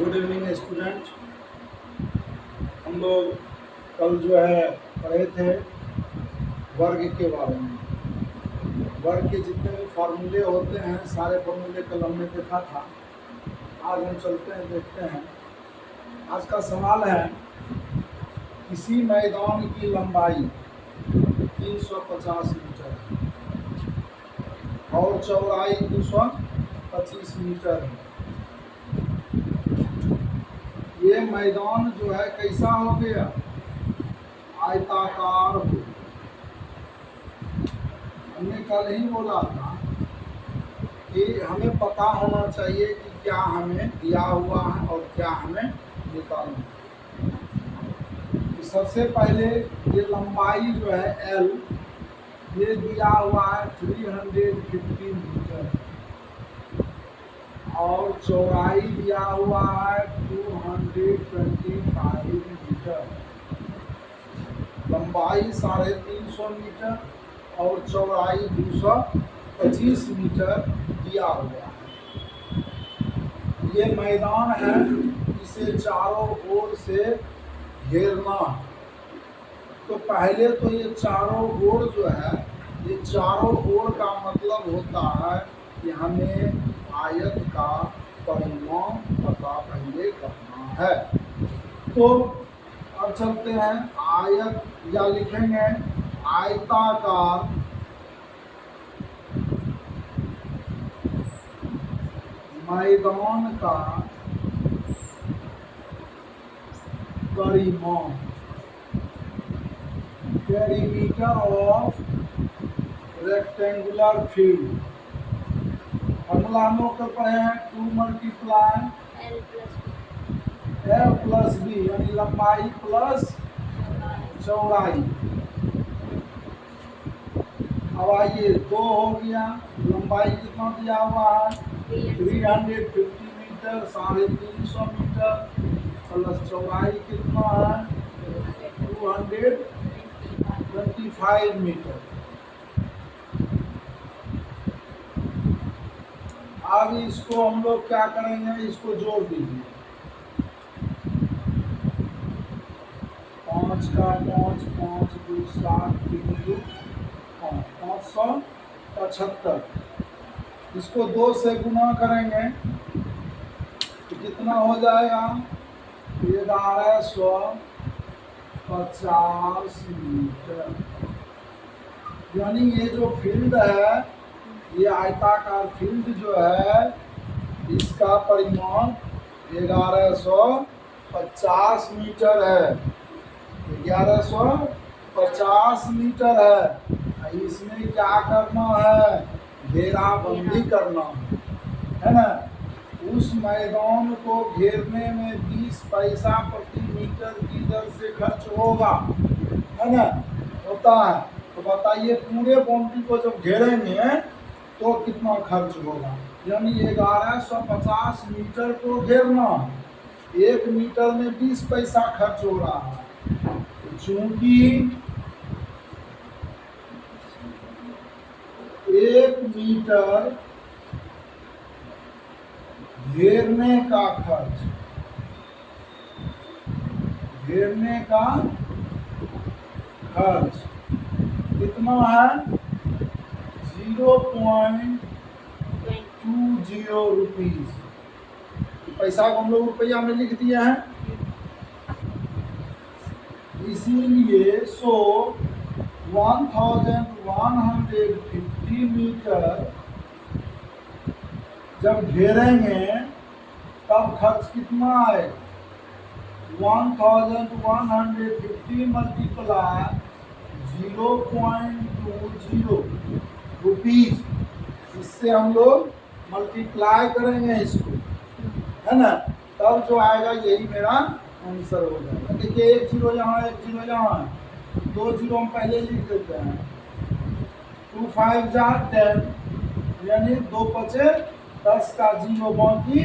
Good evening student. हम लोग कल जो है पढ़े थे वर्ग के बारे में। वर्ग के जितने भी फार्मूले होते हैं सारे फार्मूले कल हमने देखा था। आज हम चलते हैं, देखते हैं। आज का सवाल है, किसी मैदान की लंबाई 350 मीटर और चौड़ाई 225 मीटर है। ये मैदान जो है कैसा हो गया? आयताकार हो। हमने कल ही बोला था कि हमें पता होना चाहिए कि क्या हमें दिया हुआ है और क्या हमें निकालना है। तो सबसे पहले ये लंबाई जो है L, ये दिया हुआ है 350 मीटर और चौड़ाई दिया हुआ है 225 मीटर। लंबाई 350 मीटर और चौड़ाई 225 मीटर दिया हुआ है। ये मैदान है, इसे चारों ओर से घेरना है। तो पहले तो ये चारों ओर जो है, ये चारों ओर का मतलब होता है कि हमें आयत का परिमाण पता पहले करना है। तो अब चलते हैं, आयत या लिखेंगे आयताकार मैदान का परिमाण, perimeter of rectangular field. Formula हम लोग कर पढ़े हैं 2 मल्टीप्लाई L प्लस बी, यानी लंबाई प्लस चौड़ाई। अब आइए 2 हो गया, लंबाई कितना दिया हुआ है 350 मीटर, 350 मीटर प्लस चौड़ाई कितना है 225 मीटर। अब इसको हम लोग क्या करेंगे, इसको जोड़ दीजिए। 5 का 5, 5 2 7 3 2 575। इसको 2 से गुना करेंगे तो कितना हो जाएगा 1150 मीटर। यानी ये जो फील्ड है, ये आयताकार फील्ड जो है, इसका परिमाण 1150 मीटर है। 1150 मीटर है। इसमें क्या करना है, घेराबंदी करना है ना। उस मैदान को घेरने में 20 पैसा प्रति मीटर की दर से खर्च होगा, है ना, होता है। तो बताइए पूरे बाउंड्री को जब घेरेंगे तो कितना खर्च होगा। यानी 1150 मीटर को घेरना, 1 मीटर में 20 पैसा खर्च हो रहा है। चूंकि 1 मीटर घेरने का खर्च कितना है 0.20 रुपीज। पैसा को हम लोग रुपया में लिख दिए हैं, इसीलिए 1150 मीटर जब घेरेंगे तब खर्च कितना आए 1150 मल्टीप्लाई 0.20 रुपीज। इससे हम लोग मल्टीप्लाई करेंगे इसको, है ना, तब जो आएगा यही मेरा आंसर हो जाएगा। देखिए 1 0 यहाँ, 1 0 यहाँ है, 2 0 हम पहले लिख देते हैं। 2 5 जा 10, यानी 2 बचे 10 का 0 बाकी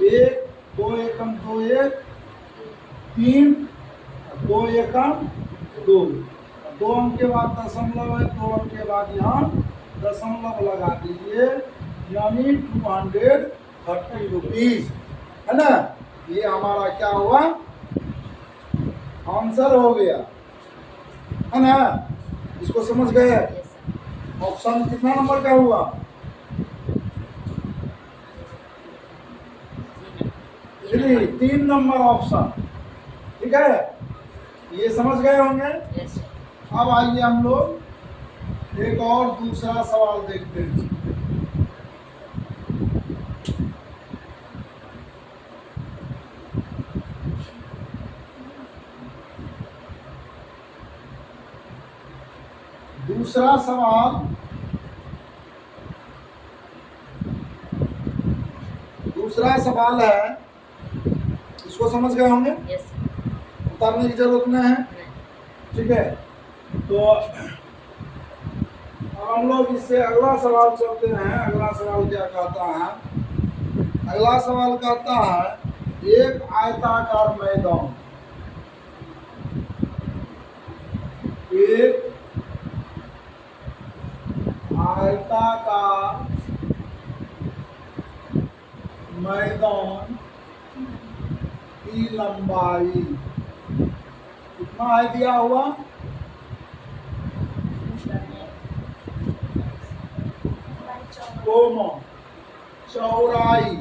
1, 2 एकम 2 1 3, 2 एकम 2, 2 अंक के बाद दशमलव है, 2 अंक के बाद यहाँ दशमलव लगा दीजिए, यानी 230 रुपीज, है ना। ये हमारा क्या हुआ, आंसर हो गया, है ना। इसको समझ गए। ऑप्शन कितना नंबर का हुआ, थ्री, 3 नंबर ऑप्शन, ठीक है। ये समझ गए होंगे। अब आइए हम लोग एक और दूसरा सवाल देखते हैं। दूसरा सवाल, दूसरा सवाल है, इसको समझ गए होंगे, उतारने की जरूरत नहीं है, ठीक है। तो हम लोग इससे अगला सवाल चलते हैं। अगला सवाल क्या कहता है, अगला सवाल कहता है एक आयताकार मैदान, एक आयताकार मैदान की लंबाई कितना है दिया हुआ, कोमा चौड़ाई,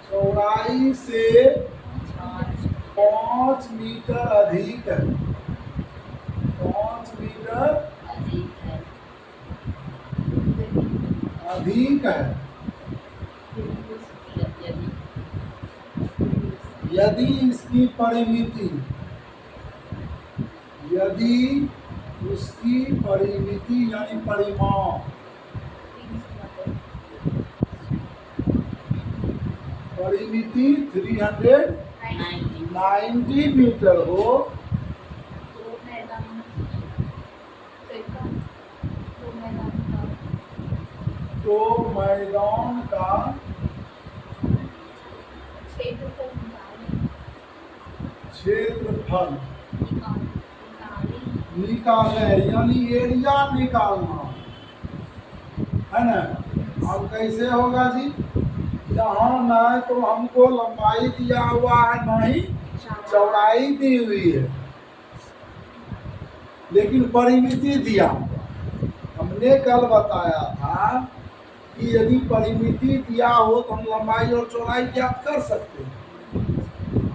चौड़ाई से 5 मीटर अधिक है, 5 मीटर अधिक है, यदि इसकी परिमिति, यदि उसकी परिमिति यानी परिमाण, परिमिति 390 मीटर हो, तो मैदान का क्षेत्रफल निकाले, यानी एरिया निकालना है ना। अब कैसे होगा जी, यहाँ न तो हमको लंबाई दिया हुआ है न ही चौड़ाई दी हुई है, लेकिन परिमिति दिया हुआ। हमने कल बताया था कि यदि परिमिति दिया हो तो हम लंबाई और चौड़ाई ज्ञात कर सकते हैं।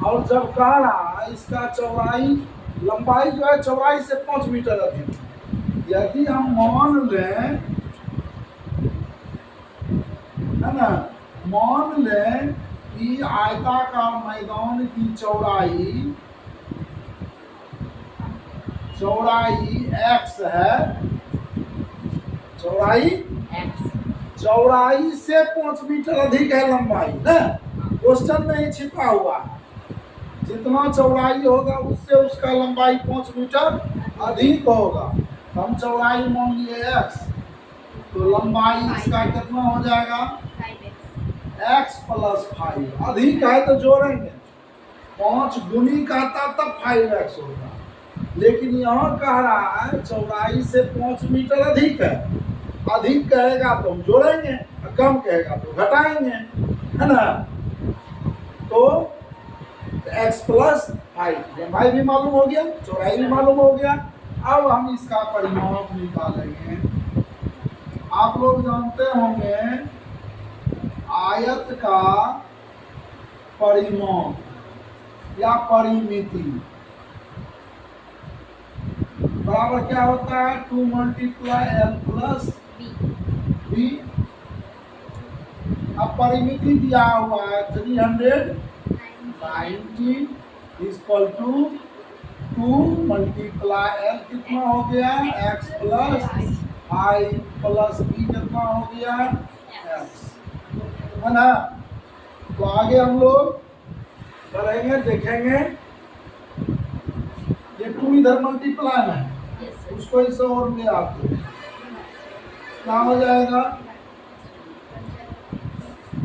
और जब कह रहा है इसका चौड़ाई, लंबाई जो है चौड़ाई से 5 मीटर अधिक, यदि हम मान लें, है ना, मान लें कि आयताकार मैदान की चौड़ाई, चौड़ाई x है, चौड़ाई चौड़ाई से 5 मीटर अधिक है लंबाई ना, क्वेश्चन में ही छिपा हुआ है। जितना चौड़ाई होगा उससे उसका लंबाई 5 मीटर अधिक होगा। हम चौड़ाई मान लिए x, तो लंबाई इसका कितना हो जाएगा, x + 5। अधिक है तो जोड़ेंगे, 5 गुनी कहता तब 5x होगा, लेकिन यहाँ कह रहा है चौड़ाई से 5 मीटर अधिक है। अधिक कहेगा तो हम जोड़ेंगे, कम कहेगा तो घटाएंगे, है ना। तो x + 5, लंबाई भी मालूम हो गया, चौड़ाई भी मालूम हो गया। अब हम इसका परिमाण निकालेंगे। आप लोग जानते होंगे आयत का परिमाण या परिमिति बराबर क्या होता है, 2 × L + B। अब परिमिति दिया हुआ है 390 = 2 × L कितना हो गया, x + 5 + B कितना हो गया, x, है ना। तो आगे हम लोग करेंगे, देखेंगे। ये 2 इधर मल्टीप्लाई है, उसको इस और ले आते हैं, क्या हो जाएगा,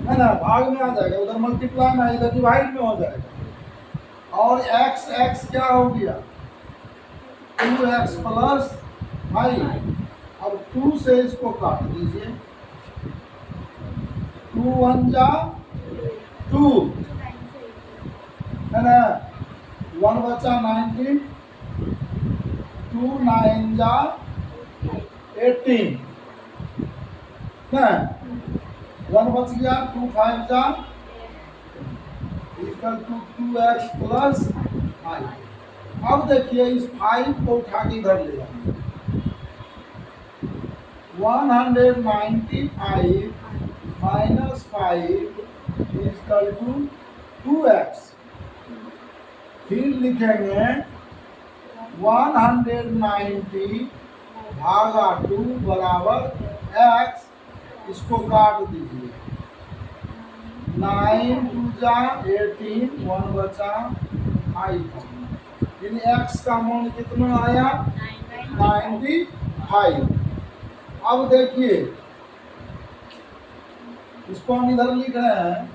है ना, भाग में आ जाएगा, उधर मल्टीप्लाई में, इधर डिवाइड में हो जाएगा। और x क्या हो गया, 2x + 5। अब 2 से इसको काट दीजिए, 2 2 1 जा 2 है ना, 1 बचा 19, 2 9 जा 18 ना, 1 बच गया, 2 5 जा इक्वल टू 2x प्लस 5। अब देखिए इस 5 को उठा के इधर ले जाएंगे, 195 माइनस 5 इक्वल टू 2x। फिर लिखेंगे 190 भागा 2 बराबर x, इसको काट दीजिए, 9 2 जा 18, 1 बचा 5। इन x का मान कितना आया 95। अब देखिए इसको हम इधर लिख रहे हैं,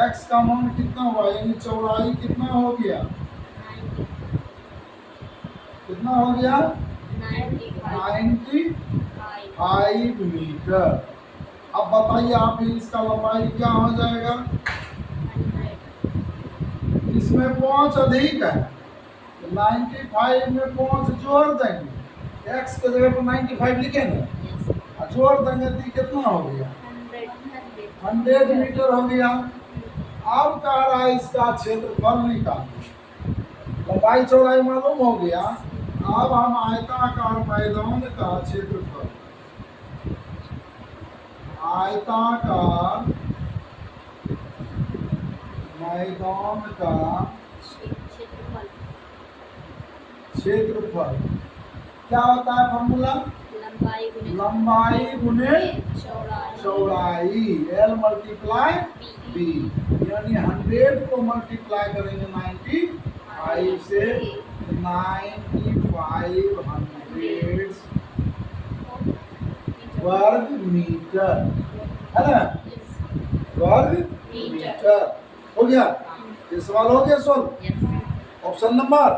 x का मान कितना हुआ, यानी चौड़ाई कितना हो गया, कितना हो गया 95 मीटर। अब बताइए आप ही इसका लंबाई क्या हो जाएगा, इसमें 5 अधिक है, 95 में 5 जोड़ देंगे, x के जगह पर 95 लिखेंगे, जोड़ देंगे तो कितना हो गया 100 मीटर हो गया। अब कह रहा है इसका क्षेत्रफल निकालिए, लंबाई चौड़ाई मालूम हो गया। अब हम आयताकार मैदान का क्षेत्रफल, आयताकार मैदान का क्षेत्रफल क्या होता है फॉर्मूला, लंबाई गुने चौड़ाई, L मल्टीप्लाई B, यानी 100 को मल्टीप्लाई करेंगे 95 से, 9500 वर्ग मीटर है ना, वर्ग मीटर हो गया। ये सवाल हो गया solve. Option number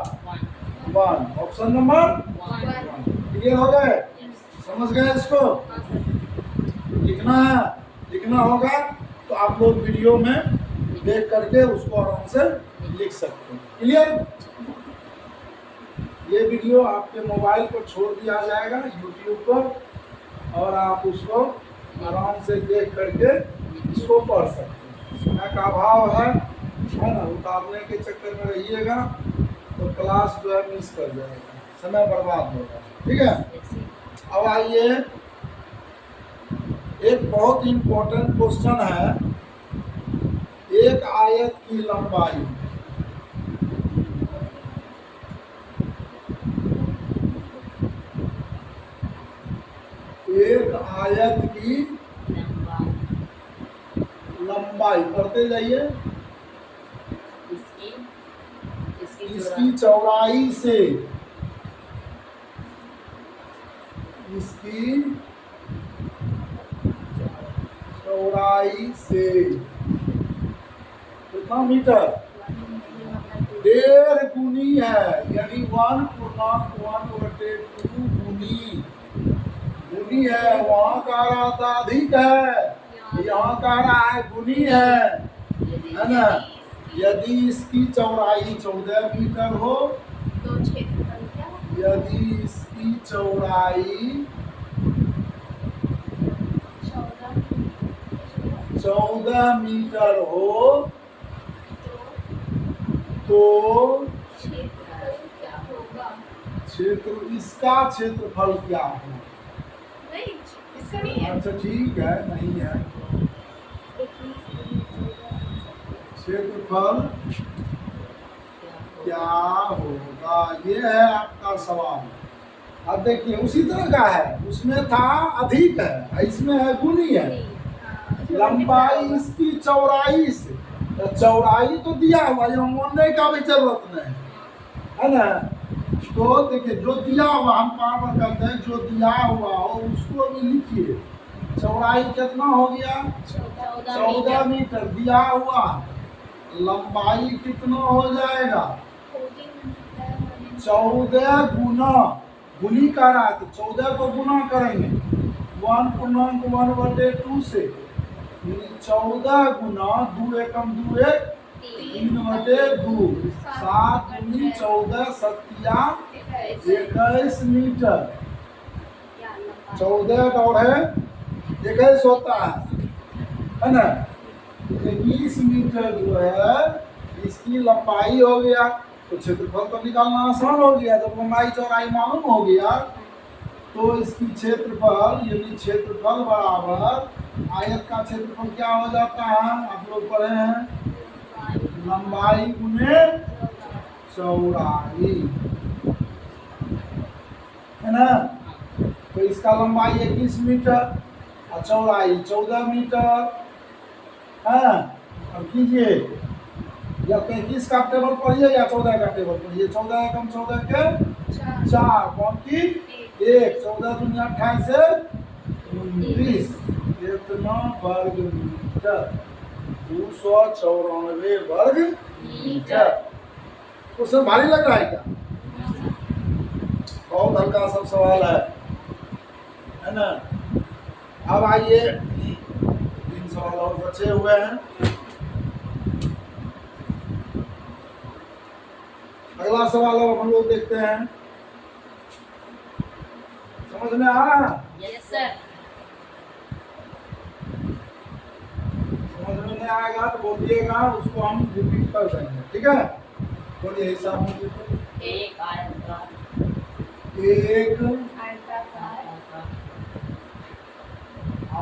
1, option number 1 clear हो गए, समझ गए इसको। लिखना है, लिखना होगा तो आप लोग वीडियो में देख करके उसको आराम से लिख सकते हैं। क्लियर, ये वीडियो आपके मोबाइल पर छोड़ दिया जाएगा यूट्यूब पर, और आप उसको आराम से देख करके इसको पढ़ सकते हैं। समय का अभाव है ना, उतारने के चक्कर में रहिएगा तो क्लास जो है मिस कर जाएगा, समय बर्बाद होगा। ठीक है, अब आइए एक बहुत इम्पोर्टेंट क्वेश्चन है, एक आयत की लंबाई, एक आयत की लंबाई पढ़ते जाइए, इसकी चौड़ाई से, इसकी चौड़ाई से कितना मीटर, 1.5 गुनी है, यानी 1/1/2 गुनी, गुनी है। वहाँ का रहा था अधिक है, यहाँ का रहा है गुनी है ना। यदि इसकी चौड़ाई 14 मीटर हो, यदि इसकी चौड़ाई 14 मीटर हो तो क्षेत्र, इसका क्षेत्रफल क्या है, अच्छा ठीक है, नहीं है, क्षेत्रफल क्या होगा, ये है आपका सवाल। अब देखिए उसी तरह का है, उसमें था अधिक है, इसमें है गुनी है। लंबाई इसकी चौड़ाई से, तो चौड़ाई तो दिया हुआ, यहाँ मोड़ने का भी जरूरत नहीं है ना। तो देखिए जो दिया हुआ, हम पावर करते हैं, जो दिया हुआ हो उसको भी लिखिए। चौड़ाई कितना हो गया 14 मीटर दिया हुआ, लंबाई कितना हो जाएगा 14 गुना, गुनी का रहा तो 14 को गुना करेंगे 1/1/2 से, यानी 14 गुना 2 एकम 2 एक 3/2 7 दूनी 14 सत्या 21 मीटर 14 और है 21 होता है ना। 21 मीटर जो है इसकी लंबाई हो गया, तो क्षेत्रफल तो निकालना आसान हो गया। जब लंबाई चौड़ाई मालूम हो गया तो इसकी क्षेत्रफल यानी क्षेत्रफल बराबर आयत का क्षेत्रफल क्या हो जाता है, आप लोग पढ़े हैं, लंबाई गुने चौड़ाई, है ना। तो इसका लंबाई 21 मीटर और चौड़ाई 14 मीटर है। अब कीजिए, या 21 का टेबल पढ़िए या 14 का टेबल पढ़िए। 14 एकम 14 के 4 कौन की 1 14 दुनिया 28 से 29 इतना वर्ग मीटर 294 वर्ग मीटर। क्वेश्चन भारी लग रहा है क्या? बहुत हल्का सब सवाल है ना। अब आइए 3 सवाल और बचे हुए हैं। अगला सवाल अब हम लोग देखते हैं, समझ में आ रहा है? Yes sir. समझ में नहीं आएगा तो बोलिएगा, उसको हम रिपीट कर देंगे, ठीक है। बोलिए हिसाब में। एक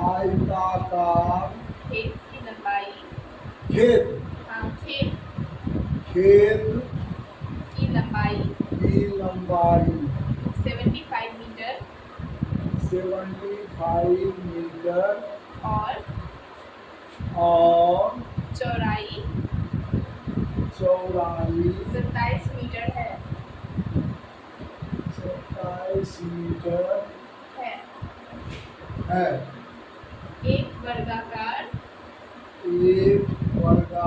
आयताकार खेत की लंबाई खेत की लंबाई 75 मीटर 75 मीटर और चौड़ाई 27 मीटर है 27 मीटर है। एक वर्गाकार खेत का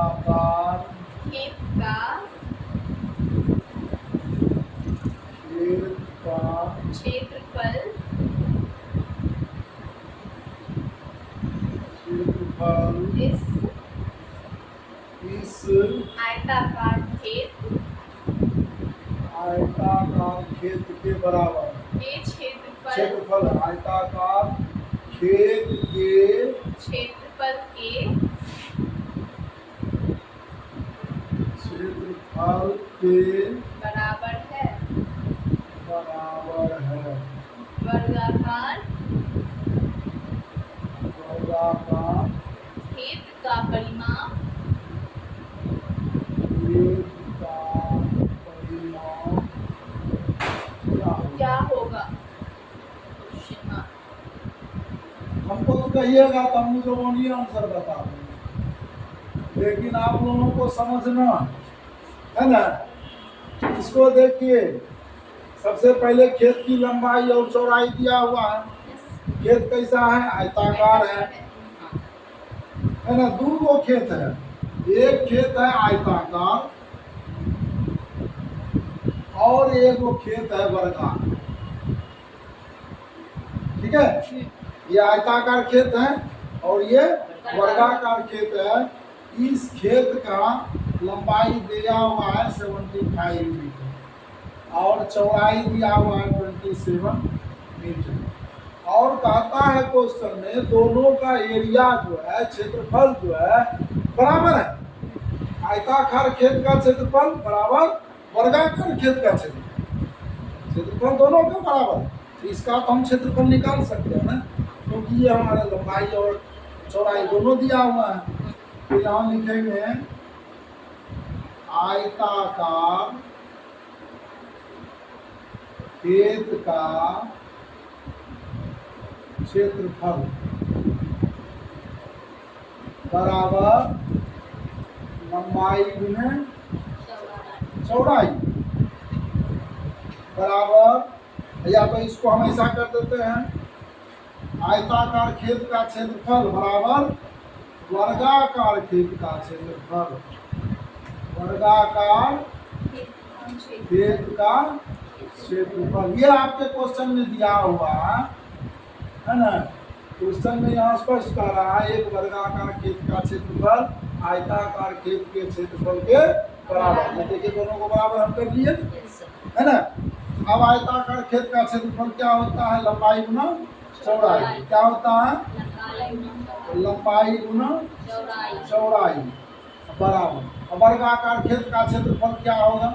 क्षेत्रफल इस आयताकार खेत के बराबर के क्षेत्रफल आयताकार खेत के क्षेत्रफल के बराबर है। वर्गाकार खेत का परिमाप क्या होगा? हमको तो कहिएगा तो हम जो बोलिए आंसर बता देंगे, लेकिन आप लोगों को समझना है ना। इसको देखिए, सबसे पहले खेत की लंबाई और चौड़ाई दिया हुआ है। खेत कैसा है? आयताकार है ना। 2 गो खेत है, एक खेत है आयताकार और एक वो खेत है वर्गाकार, ठीक है। ये आयताकार खेत है और ये वर्गाकार खेत है। इस खेत का लंबाई दिया हुआ है 75 मीटर और चौड़ाई दिया हुआ है 27 मीटर। और कहता है क्वेश्चन में दोनों का एरिया जो है, क्षेत्रफल जो है बराबर है। आयताकार खेत का क्षेत्रफल बराबर वर्गाकार खेत का क्षेत्रफल दोनों का बराबर है। तो इसका तो हम क्षेत्रफल निकाल सकते हैं ना, क्योंकि ये हमारा लंबाई और चौड़ाई दोनों दिया हुआ है। तो यहाँ लिखेंगे आयताकार खेत का क्षेत्रफल बराबर लंबाई गुने चौड़ाई बराबर, या तो इसको हम ऐसा कर देते हैं, आयताकार खेत का क्षेत्रफल बराबर वर्गाकार खेत का क्षेत्रफल, वर्गाकार खेत का क्षेत्रफल। ये आपके क्वेश्चन में दिया हुआ है ना। क्वेश्चन में यहाँ स्पष्ट कर रहा है एक वर्गाकार खेत का क्षेत्रफल आयताकार खेत के क्षेत्रफल के बराबर है। देखिए दोनों को बराबर हम कर लिए, है ना। अब आयताकार खेत का क्षेत्रफल क्या होता है? लंबाई गुना चौड़ाई। क्या होता है? लंबाई गुना चौड़ाई बराबर। अब वर्गाकार खेत का क्षेत्रफल क्या होगा?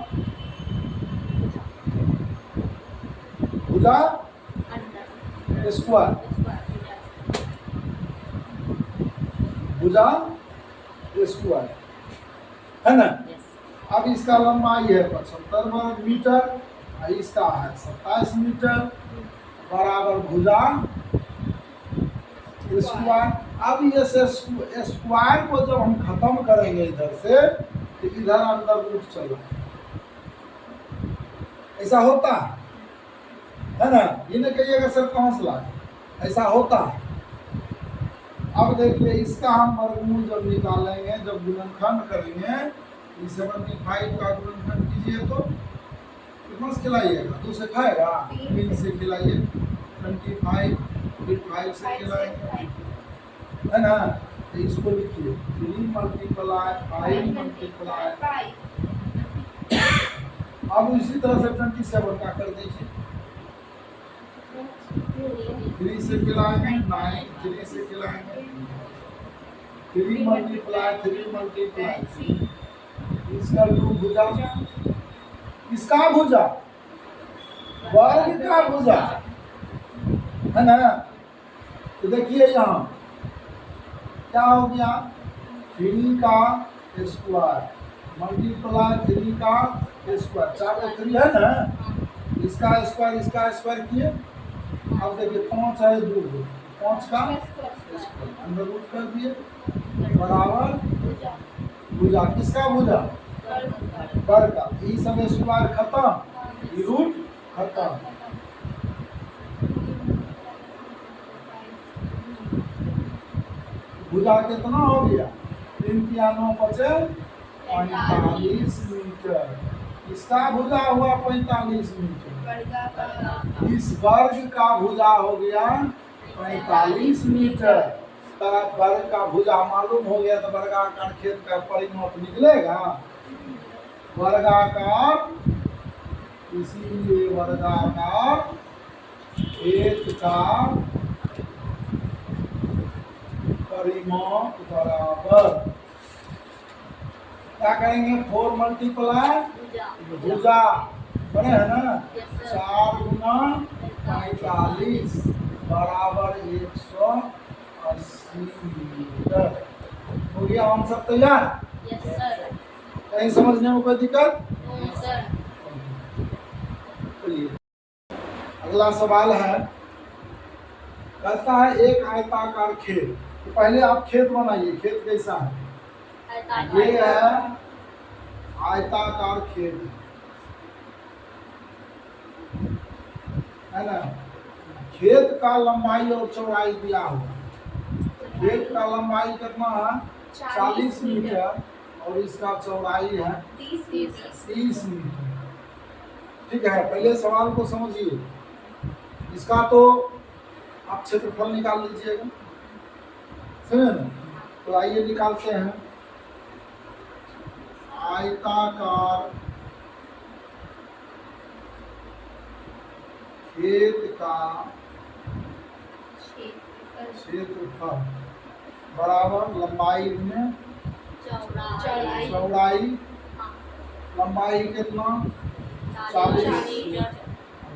भुजा स्क्वायर, भुजा स्क्वायर, है ना। अब इसका लंबाई है 75 वर्ग मीटर और इसका है 27 मीटर बराबर भुजा स्क्वायर। अब ये से स्क्वायर को जब हम खत्म करेंगे इधर से तो इधर अंदर रूट चला, ऐसा होता है ना। ये नहीं कहिएगा सर कहाँ से लाए, ऐसा होता है। अब देखिए इसका हम वर्गमूल जब निकालेंगे, जब गुणनखंड करेंगे, 75 का गुणनखंड कीजिए तो कितना से खिलाइएगा? 2 से खाएगा, 3 से खिलाइए, 25 फिर 5 से खिलाएंगे, है ना। तो इसको लिखिए 3 मल्टीप्लाई 5 मल्टीप्लाई। अब इसी तरह से 27 का कर दीजिए, 3 से खिलाएंगे 9, 3 से खिलाएंगे 3 मल्टीप्लाई 3 मल्टीप्लाई 3। इसका लू भुजा, किसका भुजा? वर्ग का भुजा, है ना। तो देखिए यहाँ क्या हो गया? 3 का स्क्वायर मल्टीप्लाई 3 का स्क्वायर, 4 का 3 है ना, इसका स्क्वायर किए। अब देखिए 5 है 2, 5 का अंदर रूट कर दिए बराबर भुजा, किसका भुजा? वर्ग का। ये सब स्क्वायर खत्म, ये रूट खत्म। भुजा कितना हो गया? 3 या 9 बचे 45 मीटर। इसका भुजा हुआ 45 मीटर, इस वर्ग का भुजा हो गया 45 मीटर। तब वर्ग का भुजा मालूम हो गया तो वर्गाकार खेत का परिमाप निकलेगा। वर्गाकार, इसीलिए वर्गाकार खेत का परिमाप बराबर क्या करेंगे? 4 मल्टीप्लाई भुजा बने है ना, 4 गुना 45 बराबर 180 मीटर। हो गया हम सब तैयार? कहीं समझने में कोई दिक्कत? चलिए अगला सवाल है, कहता है एक आयताकार खेत। तो पहले आप खेत बनाइए, खेत कैसा है? ये है आयताकार खेत, है ना। खेत का लंबाई और चौड़ाई दिया हुआ। खेत का लंबाई कितना है? 40 मीटर और इसका चौड़ाई है 30 मीटर। ठीक है, पहले सवाल को समझिए। इसका तो आप क्षेत्रफल निकाल लीजिएगा, समझे ना। तो आइए निकालते हैं। आयताकार खेत का क्षेत्रफल बराबर लंबाई में चौड़ाई। लंबाई कितना? 40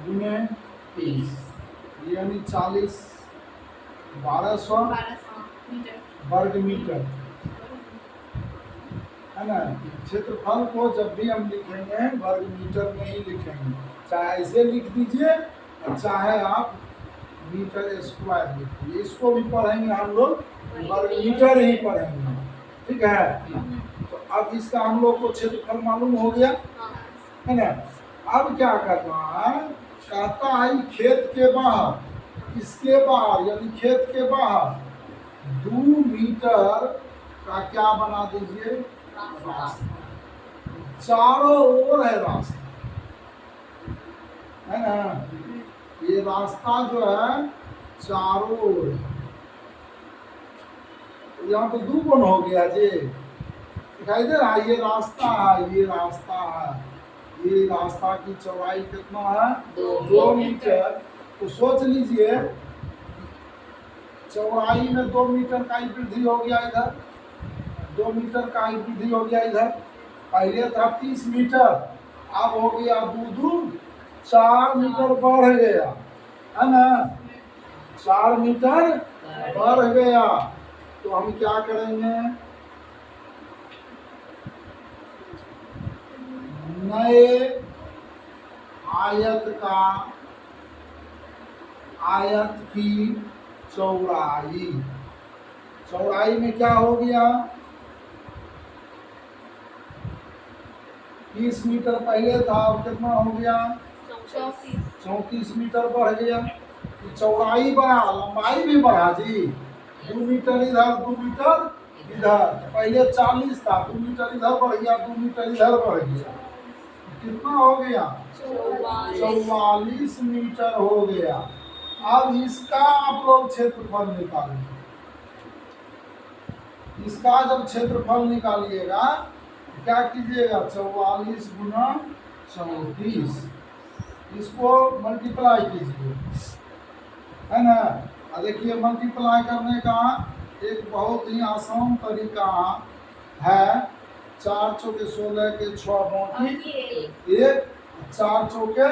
गुने 30, यानी 40 1200 वर्ग मीटर, है ना। क्षेत्रफल को जब भी हम लिखेंगे वर्ग मीटर में ही लिखेंगे, चाहे ऐसे लिख दीजिए चाहे आप मीटर स्क्वायर लिखिए। इसको भी पढ़ेंगे हम लोग वर्ग मीटर ही पढ़ेंगे, ठीक है। तो अब इसका हम लोग को क्षेत्रफल मालूम हो गया, है ना। अब क्या करना है? कहता है खेत के बाहर, इसके बाहर यानी खेत के बाहर 2 मीटर का क्या बना दीजिए? रास्ता। चारों ओर है रास्ता, है ना। ये रास्ता जो है चारों ओर, यहाँ तो दो गुण हो गया जी, दिखाई दे रहा है, ये रास्ता है, ये रास्ता है, ये रास्ता की चौड़ाई कितना है? 2 मीटर। तो सोच लीजिए चौड़ाई में 2 मीटर का ही वृद्धि हो गया इधर, 2 मीटर का ही वृद्धि हो गया इधर। पहले था 30 मीटर, अब हो गया 2 4 मीटर बढ़ गया, है ना? 4 मीटर बढ़ गया। तो हम क्या करेंगे? नए आयत की चौड़ाई, चौड़ाई में क्या हो गया? 30 मीटर पहले था, अब कितना हो गया? 34 मीटर बढ़ गया। चौड़ाई बढ़ा, लंबाई भी बढ़ा जी, 2 मीटर इधर, 2 मीटर इधर। पहले 40 था, 2 मीटर इधर बढ़ गया, 2 मीटर इधर बढ़ गया। कितना हो गया? 44 मीटर हो गया। अब इसका आप लोग क्षेत्रफल निकालेंगे। इसका जब क्षेत्रफल निकालिएगा क्या कीजिएगा? 44 गुना 34, इसको मल्टीप्लाई कीजिए, है ना? देखिए मल्टीप्लाई करने का एक बहुत ही आसान तरीका है। 4 चौके 16 के 6 बाकी 1, 4 चौके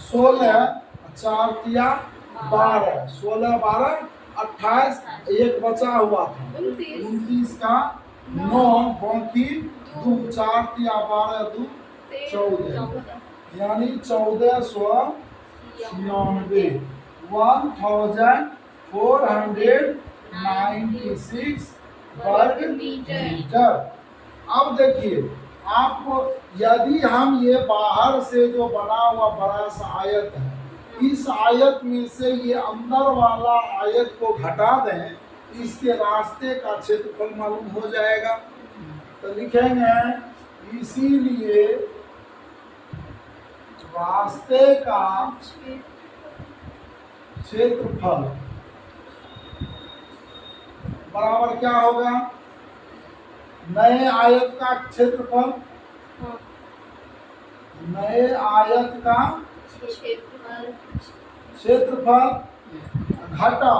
16, 4 तिया 12, 16 12 28, एक बचा हुआ था 29 का 9 बाकी 2, 4 तिया 12 2 14, यानी 1496 1496 वर्ग मीटर। अब देखिए आपको, यदि हम ये बाहर से जो बना हुआ बड़ा सा आयत है, इस आयत में से ये अंदर वाला आयत को घटा दें, इसके रास्ते का क्षेत्रफल मालूम हो जाएगा। तो लिखेंगे इसीलिए रास्ते का क्षेत्रफल बराबर क्या होगा? नए आयत का क्षेत्रफल, नए आयत का क्षेत्रफल घटा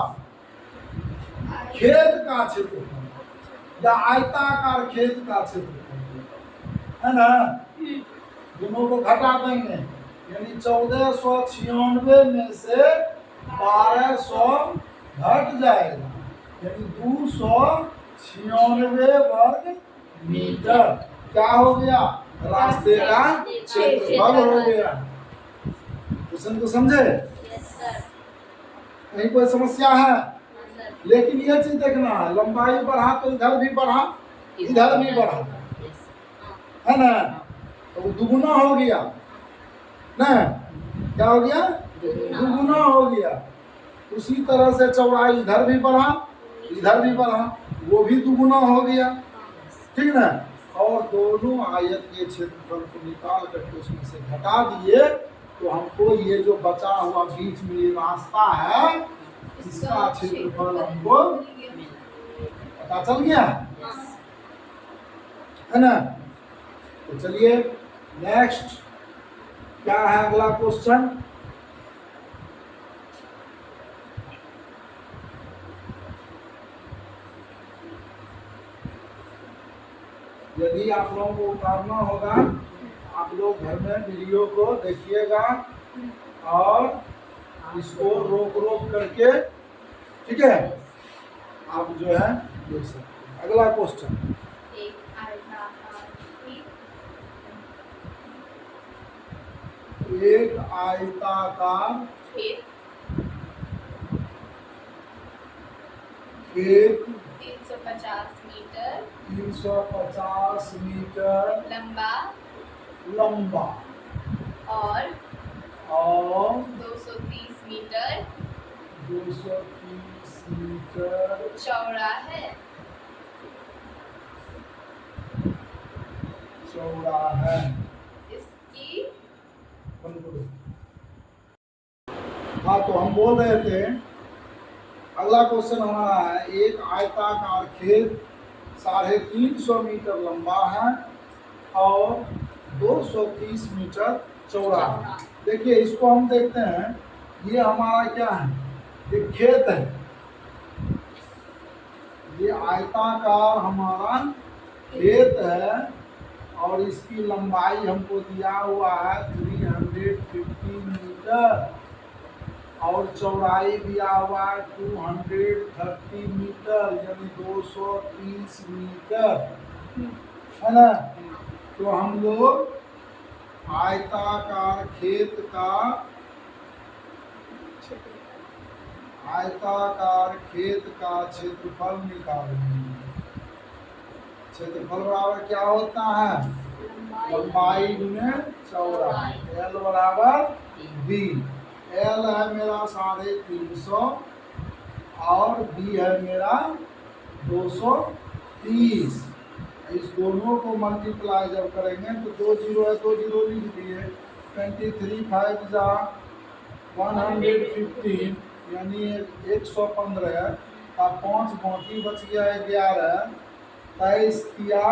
खेत का क्षेत्रफल या आयताकार खेत का क्षेत्रफल, है ना? दोनों को घटा देंगे, यानी 1496 में से 1200 घट जाएगा, यानी 296 वर्ग मीटर क्या हो गया? रास्ते का क्षेत्रफल हो गया। क्वेश्चन को समझे? कहीं कोई समस्या है? लेकिन ये चीज देखना है, लंबाई बढ़ा तो इधर भी बढ़ा, इधर भी बढ़ा, है ना? तो वो दुगुना हो गया ना? क्या हो गया? दुगुना हो गया। उसी तरह से चौड़ाई इधर भी बढ़ा, इधर भी बढ़ा, वो भी दुगुना हो गया, ठीक ना? और दोनों आयत के क्षेत्रफल को निकाल करके उसमें से घटा दिए, तो हमको ये जो बचा हुआ बीच में ये रास्ता है, इसका क्षेत्रफल हमको पता चल गया, है ना? तो चलिए नेक्स्ट क्या है अगला क्वेश्चन? यदि आप लोगों को उतारना होगा, आप लोग घर में वीडियो को देखिएगा और इसको रोक रोक करके, ठीक है, आप जो है देख सकते हैं। अगला क्वेश्चन, एक आयताकार खेत 350 मीटर 350 मीटर लंबा और 230 मीटर चौड़ा है। इसकी हाँ, तो हम बोल रहे थे अगला क्वेश्चन हमारा है, एक आयताकार खेत 350 मीटर लंबा है और 230 मीटर चौड़ा है। देखिए इसको हम देखते हैं, ये हमारा क्या है, एक खेत है, ये आयताकार हमारा खेत है और इसकी लंबाई हमको दिया हुआ है 350 मीटर और चौड़ाई दिया हुआ है 230 मीटर यानी 230 मीटर, है ना। तो हम लोग आयताकार खेत का क्षेत्रफल निकालेंगे। क्षेत्रफल बराबर क्या होता है, लंबाई गुने चौड़ाई, L बराबर B। L है मेरा 350 और B है मेरा 230। इस दोनों को मल्टीप्लाई जब करेंगे तो 2 जीरो है, 2 जीरो लिख दिए, 23 5 जा 115 यानी 115 का 5 बाकी बच गया 11, 23 किया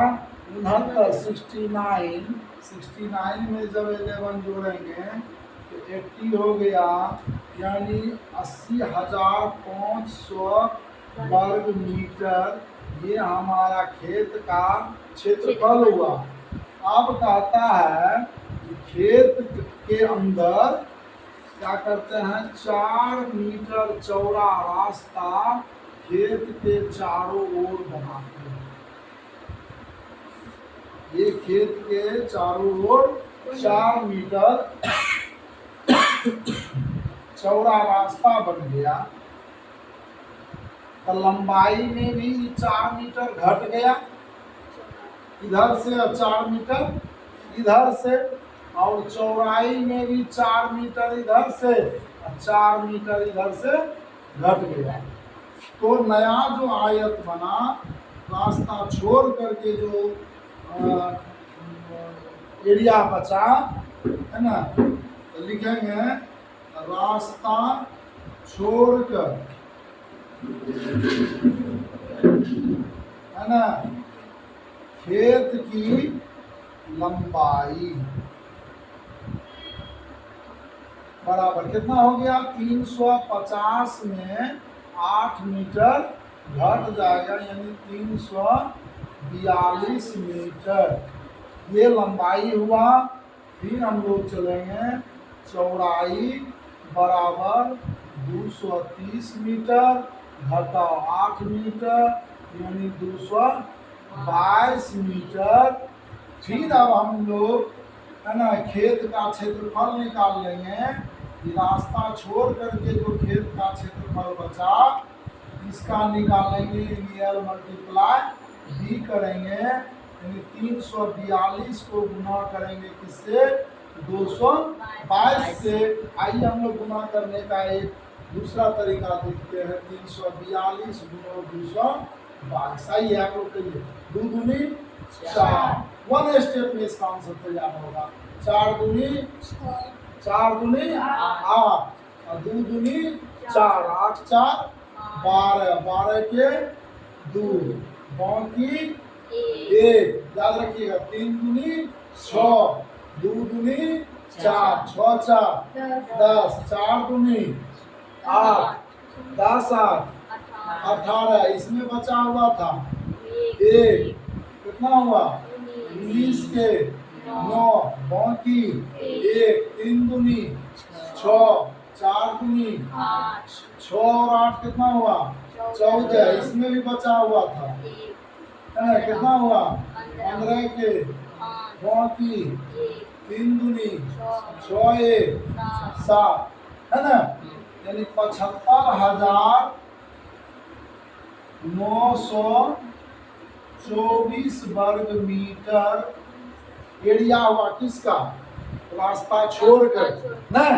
69, 69 में जब 11 जोड़ेंगे तो 80 हो गया, यानी 80,500 वर्ग मीटर ये हमारा खेत का क्षेत्रफल हुआ। अब कहता है कि खेत के अंदर क्या करते हैं, 4 मीटर चौड़ा रास्ता खेत के चारों ओर बनाते हैं। ये खेत के चारों ओर 4 मीटर चौड़ा रास्ता बन गया, तो लंबाई में भी 4 मीटर घट गया, इधर से 4 मीटर इधर से, और चौड़ाई में भी 4 मीटर इधर से और 4 मीटर इधर से घट गया। तो नया जो आयत बना, रास्ता छोड़ करके जो एरिया बचा, है ना, तो लिखेंगे रास्ता छोड़कर, है ना, खेत की लंबाई बराबर कितना हो गया, 350 में 8 मीटर घट जाएगा यानी 342 मीटर ये लंबाई हुआ। फिर हम लोग चलेंगे, चौड़ाई बराबर 230 मीटर घटाओ 8 मीटर यानी 222 मीटर। फिर अब हम लोग, है ना, खेत का क्षेत्रफल निकाल लेंगे। रास्ता छोड़ करके जो खेत का क्षेत्रफल बचा इसका निकालेंगे, L मल्टीप्लाई B करेंगे, यानी 342 को गुना करेंगे किससे, 222 से। आइए हम लोग गुना करने का एक दूसरा तरीका देखते हैं, 342 गुना 222। आइए आप लोग करिए, 2 दूनी 4, 1 स्टेप में इसका आंसर तैयार होगा। 4 दूनी 8 और 2 दूनी 4, 8 4 12, 12 के 2 बाकी 1, याद रखिएगा। 3 दूनी 6, 2 दूनी 4, 6 4 10, 4 दूनी 8, 10 8 18, इसमें बचा हुआ था 1, कितना हुआ 19 के 9 बाकी 1, 3 दूनी 6, 4 दूनी 6 और 8 कितना हुआ 14, इसमें भी बचा हुआ था, है ना, कितना हुआ 15 के बाकी 3 दूनी 6 1 7, है ना, यानी 75,924 वर्ग मीटर एरिया हुआ किसका, रास्ता छोड़कर ना,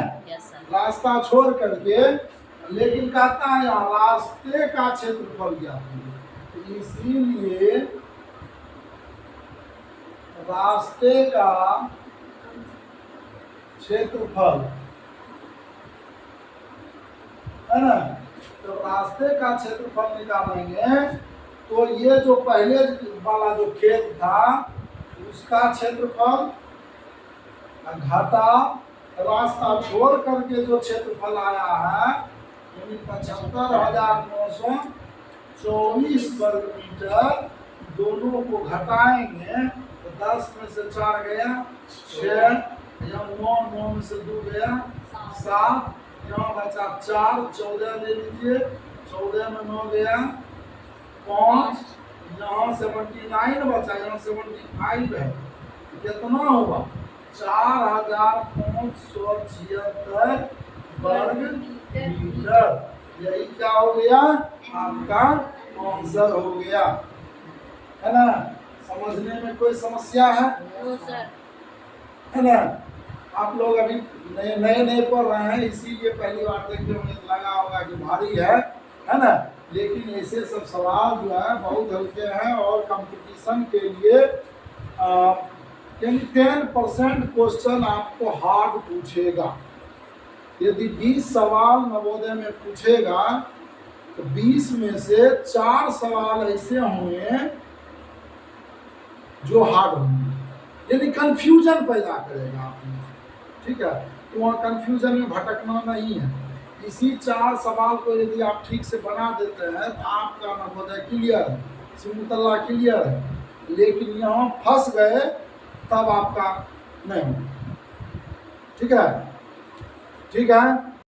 रास्ता छोड़ करके। लेकिन कहता है यहाँ रास्ते का क्षेत्रफल क्या है, तो इसीलिए रास्ते का क्षेत्रफल, है ना, जब रास्ते का क्षेत्रफल निकालेंगे तो ये जो पहले वाला जो खेत था उसका क्षेत्रफल घटा, रास्ता छोड़ करके जो क्षेत्रफल आया है यानी 75,924 वर्ग मीटर, दोनों को घटाएंगे तो 10 में से 4 गया 6, यहाँ 9 में से 2 गया 7, यहाँ बचा 4, 14 ले लीजिए, 14 में 9 गया 5, यहाँ 79 बचा, यहाँ 75 है, कितना होगा 4,576 वर्ग मीटर। यही क्या हो गया आपका आंसर हो गया, है ना। समझने में कोई समस्या है? है ना। आप लोग अभी नए पढ़ रहे हैं इसीलिए पहली बार देखते होंगे तो लगा होगा कि भारी है ना। लेकिन ऐसे सब सवाल जो है बहुत हल्के हैं और कंपटीशन के लिए 10% क्वेश्चन आपको हार्ड पूछेगा। यदि 20 सवाल नवोदय में पूछेगा तो 20 में से 4 सवाल ऐसे होंगे जो हार्ड होंगे, यानी कंफ्यूजन पैदा करेगा आपने, ठीक है। तो वहाँ कंफ्यूजन में भटकना नहीं है। इसी 4 सवाल को यदि आप ठीक से बना देते हैं तो आपका नवोदय क्लियर है, सिमुतल्ला क्लियर है। लेकिन यहाँ फंस गए तब आपका नहीं, ठीक है।